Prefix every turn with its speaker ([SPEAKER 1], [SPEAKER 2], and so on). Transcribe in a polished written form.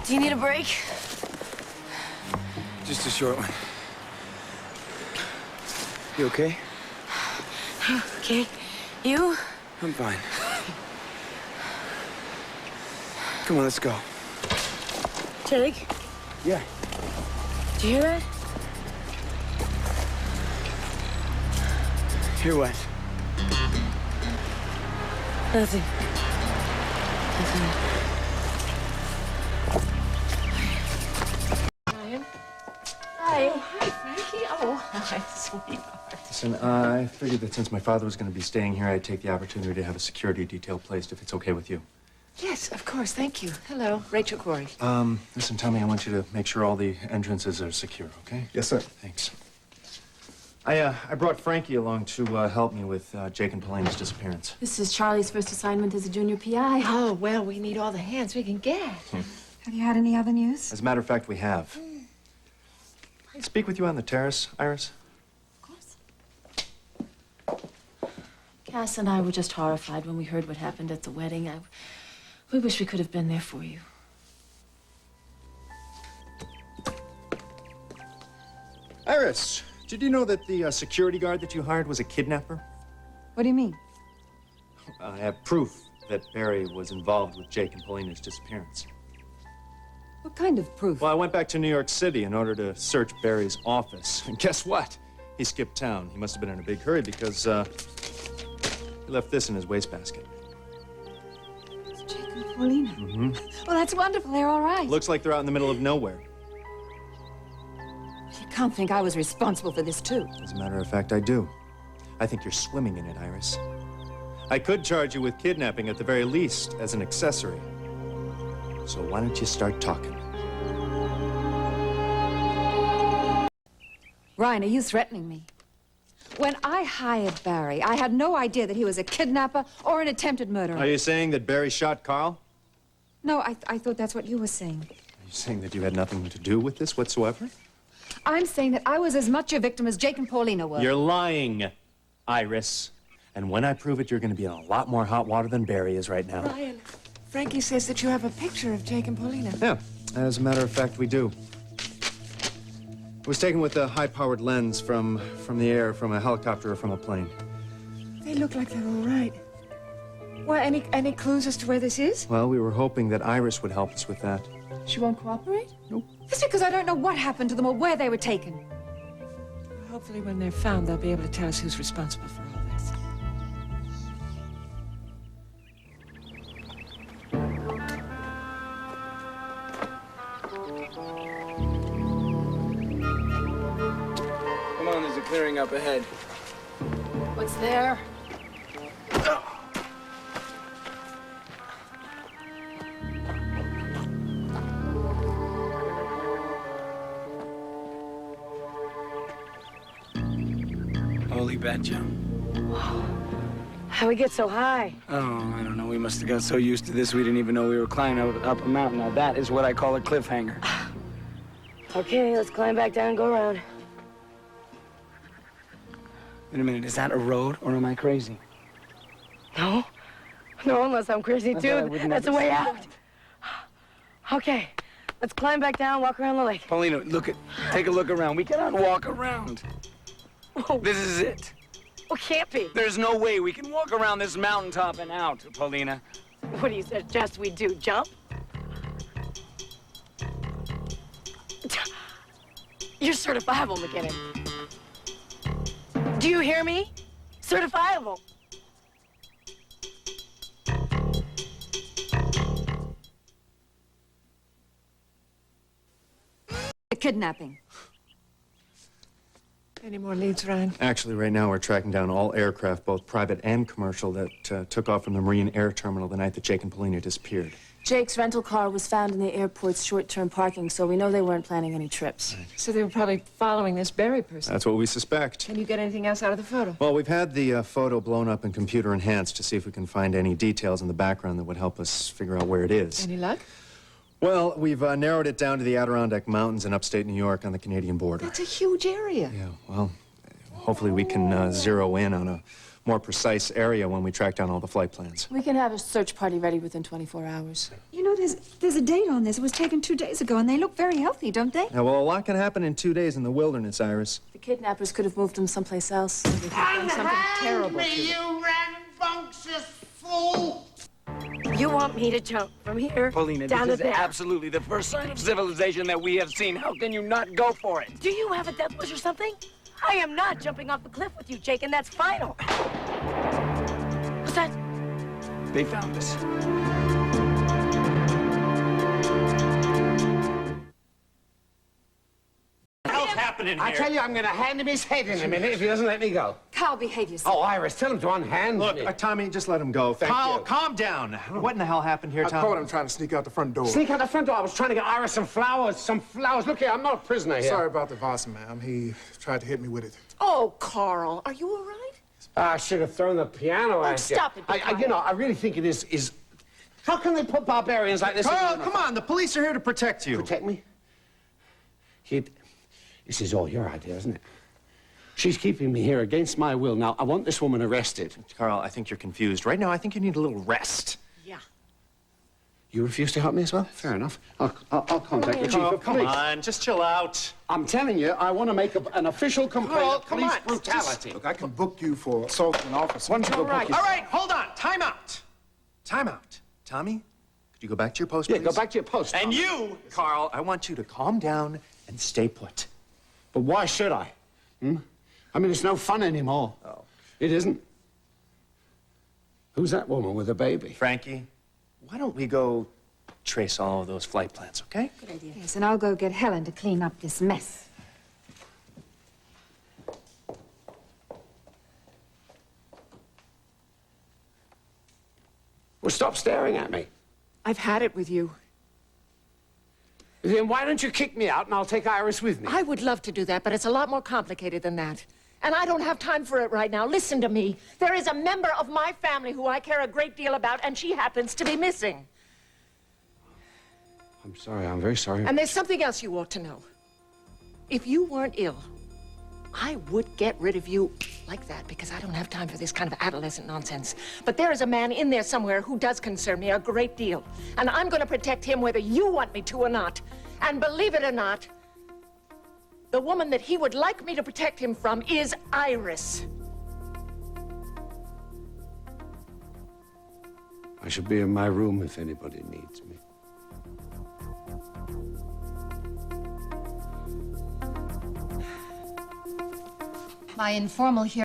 [SPEAKER 1] Do you need a break?
[SPEAKER 2] Just a short one. You okay?
[SPEAKER 1] Okay. You?
[SPEAKER 2] I'm fine. Come on, let's go.
[SPEAKER 1] Jake?
[SPEAKER 2] Yeah.
[SPEAKER 1] Do you hear that?
[SPEAKER 2] Hear what?
[SPEAKER 1] Nothing. Ryan? Hi.
[SPEAKER 3] Oh, hi, Frankie. Oh, hi, sweetheart.
[SPEAKER 4] Listen, I figured that since my father was going to be staying here, I'd take the opportunity to have a security detail placed, if it's okay with you.
[SPEAKER 3] Yes, of course. Thank you. Hello, Rachael Corey.
[SPEAKER 4] Listen, Tommy, I want you to make sure all the entrances are secure, okay?
[SPEAKER 5] Yes, sir.
[SPEAKER 4] Thanks. I brought Frankie along to help me with Jake and Paulina's disappearance.
[SPEAKER 1] This is Charlie's first assignment as a junior PI.
[SPEAKER 3] Oh, well, we need all the hands we can get.
[SPEAKER 6] Have you had any other news?
[SPEAKER 4] As a matter of fact, we have. Can I speak with you on the terrace, Iris?
[SPEAKER 1] Of course. Cass and I were just horrified when we heard what happened at the wedding. We wish we could have been there for you.
[SPEAKER 4] Iris, did you know that the security guard that you hired was a kidnapper?
[SPEAKER 6] What do you mean?
[SPEAKER 4] I have proof that Barry was involved with Jake and Paulina's disappearance.
[SPEAKER 6] What kind of proof?
[SPEAKER 4] Well, I went back to New York City in order to search Barry's office. And guess what? He skipped town. He must have been in a big hurry because he left this in his wastebasket.
[SPEAKER 6] It's Jake and Paulina.
[SPEAKER 4] Mm-hmm.
[SPEAKER 6] Well, that's wonderful. They're all right.
[SPEAKER 4] Looks like they're out in the middle of nowhere.
[SPEAKER 6] You can't think I was responsible for this, too.
[SPEAKER 4] As a matter of fact, I do. I think you're swimming in it, Iris. I could charge you with kidnapping at the very least as an accessory. So why don't you start talking?
[SPEAKER 6] Ryan, are you threatening me? When I hired Barry, I had no idea that he was a kidnapper or an attempted murderer.
[SPEAKER 4] Are you saying that Barry shot Carl?
[SPEAKER 6] No, I thought that's what you were saying.
[SPEAKER 4] Are you saying that you had nothing to do with this whatsoever?
[SPEAKER 6] I'm saying that I was as much a victim as Jake and Paulina were.
[SPEAKER 4] You're lying, Iris. And when I prove it, you're going to be in a lot more hot water than Barry is right now.
[SPEAKER 3] Ryan, Frankie says that you have a picture of Jake and Paulina.
[SPEAKER 4] Yeah, as a matter of fact, we do. It was taken with a high-powered lens from the air, from a helicopter or from a plane.
[SPEAKER 3] They look like they're all right. Well, any clues as to where this is?
[SPEAKER 4] Well, we were hoping that Iris would help us with that.
[SPEAKER 3] She won't cooperate?
[SPEAKER 4] Nope.
[SPEAKER 6] That's because I don't know what happened to them or where they were taken.
[SPEAKER 3] Hopefully when they're found, they'll be able to tell us who's responsible for all this.
[SPEAKER 2] Come on, there's a clearing up ahead.
[SPEAKER 1] What's there?
[SPEAKER 2] Holy bat jump.
[SPEAKER 1] How'd we get so high?
[SPEAKER 2] Oh, I don't know. We must have got so used to this we didn't even know we were climbing up a mountain. Now that is what I call a cliffhanger.
[SPEAKER 1] Okay, let's climb back down and go around.
[SPEAKER 2] Wait a minute, is that a road or am I crazy?
[SPEAKER 1] No. No, unless I'm crazy too. That's the way out. Okay, let's climb back down, walk around the lake.
[SPEAKER 2] Paulina, take a look around. We cannot walk around.
[SPEAKER 1] Whoa.
[SPEAKER 2] This is it.
[SPEAKER 1] Well, can't be.
[SPEAKER 2] There's no way we can walk around this mountaintop and out, Paulina.
[SPEAKER 1] What do you suggest we do? Jump? You're certifiable, McKinnon. Do you hear me? Certifiable.
[SPEAKER 6] The kidnapping.
[SPEAKER 3] Any more leads, Ryan?
[SPEAKER 4] Actually, right now we're tracking down all aircraft, both private and commercial, that took off from the Marine Air Terminal the night that Jake and Paulina disappeared.
[SPEAKER 1] Jake's rental car was found in the airport's short-term parking, so we know they weren't planning any trips.
[SPEAKER 3] So they were probably following this Barry person.
[SPEAKER 4] That's what we suspect.
[SPEAKER 3] Can you get anything else out of the photo?
[SPEAKER 4] Well, we've had the photo blown up and computer enhanced to see if we can find any details in the background that would help us figure out where it is.
[SPEAKER 3] Any luck?
[SPEAKER 4] Well, we've narrowed it down to the Adirondack Mountains in upstate New York on the Canadian border.
[SPEAKER 3] That's a huge area.
[SPEAKER 4] Yeah, well, hopefully we can zero in on a more precise area when we track down all the flight plans.
[SPEAKER 1] We can have a search party ready within 24 hours.
[SPEAKER 6] You know, there's a date on this. It was taken 2 days ago, and they look very healthy, don't they?
[SPEAKER 4] Now, well, a lot can happen in 2 days in the wilderness, Iris.
[SPEAKER 1] The kidnappers could have moved them someplace else. They could have done something terrible to them.
[SPEAKER 5] you rambunctious fool!
[SPEAKER 7] You want me to jump from here
[SPEAKER 2] Paulina,
[SPEAKER 7] down
[SPEAKER 2] this
[SPEAKER 7] to
[SPEAKER 2] is
[SPEAKER 7] there?
[SPEAKER 2] absolutely the first sign of civilization that we have seen. How can you not go for it?
[SPEAKER 7] Do you have a death wish or something? I am not jumping off the cliff with you, Jake, and that's final. What's that?
[SPEAKER 2] They found us.
[SPEAKER 5] What's happening here? I tell you, I'm gonna hand him his head in a minute if he doesn't let me go.
[SPEAKER 6] Carl, behave yourself.
[SPEAKER 5] Oh, Iris, tell him to unhand
[SPEAKER 4] Look,
[SPEAKER 5] me.
[SPEAKER 4] Tommy, just let him go.
[SPEAKER 5] Thank you.
[SPEAKER 4] Calm down. What in the hell happened here,
[SPEAKER 8] I
[SPEAKER 4] Tommy?
[SPEAKER 8] caught him trying to sneak out the front door.
[SPEAKER 5] Sneak out the front door. I was trying to get Iris some flowers. Look here, I'm not a prisoner here.
[SPEAKER 8] Sorry about the Voss, ma'am. He tried to hit me with it.
[SPEAKER 7] Oh, Carl, are you all right?
[SPEAKER 5] I should have thrown the piano at you.
[SPEAKER 7] stop it,
[SPEAKER 5] You know, I really think it is... How can they put barbarians like this...
[SPEAKER 4] Carl, come on. The police are here to protect you.
[SPEAKER 5] Protect me? Kid, this is all your idea, isn't it? She's keeping me here against my will. Now, I want this woman arrested.
[SPEAKER 4] Carl, I think you're confused. Right now, I think you need a little rest.
[SPEAKER 7] Yeah.
[SPEAKER 5] You refuse to help me as well? Fair enough. I'll contact the chief
[SPEAKER 4] Oh,
[SPEAKER 5] of
[SPEAKER 4] come
[SPEAKER 5] police.
[SPEAKER 4] on. Just chill out.
[SPEAKER 5] I'm telling you, I want to make an official complaint
[SPEAKER 4] Carl,
[SPEAKER 5] of
[SPEAKER 4] come
[SPEAKER 5] police
[SPEAKER 4] on.
[SPEAKER 5] brutality.
[SPEAKER 8] Look, I can book you for assaulting an officer.
[SPEAKER 5] Why don't you go book
[SPEAKER 4] All right, hold on. Time out. Time out. Tommy, could you go back to your post,
[SPEAKER 5] Yeah,
[SPEAKER 4] please?
[SPEAKER 5] go back to your post.
[SPEAKER 4] And
[SPEAKER 5] Tom.
[SPEAKER 4] you, Carl, I want you to calm down and stay put.
[SPEAKER 5] But why should I? I mean, it's no fun anymore.
[SPEAKER 4] Oh.
[SPEAKER 5] It isn't. Who's that woman with a baby?
[SPEAKER 4] Frankie, why don't we go trace all of those flight plans, okay?
[SPEAKER 6] Good idea. Yes, and I'll go get Helen to clean up this mess.
[SPEAKER 5] Well, stop staring at me.
[SPEAKER 7] I've had it with you.
[SPEAKER 5] Then why don't you kick me out and I'll take Iris with me?
[SPEAKER 7] I would love to do that, but it's a lot more complicated than that. And I don't have time for it right now. Listen to me. There is a member of my family who I care a great deal about, and she happens to be missing.
[SPEAKER 5] I'm sorry, I'm very sorry.
[SPEAKER 7] And there's something else you ought to know. If you weren't ill, I would get rid of you like that because I don't have time for this kind of adolescent nonsense. But there is a man in there somewhere who does concern me a great deal. And I'm going to protect him whether you want me to or not. And believe it or not, the woman that he would like me to protect him from is Iris.
[SPEAKER 5] I should be in my room if anybody needs me.
[SPEAKER 6] My informal hearing.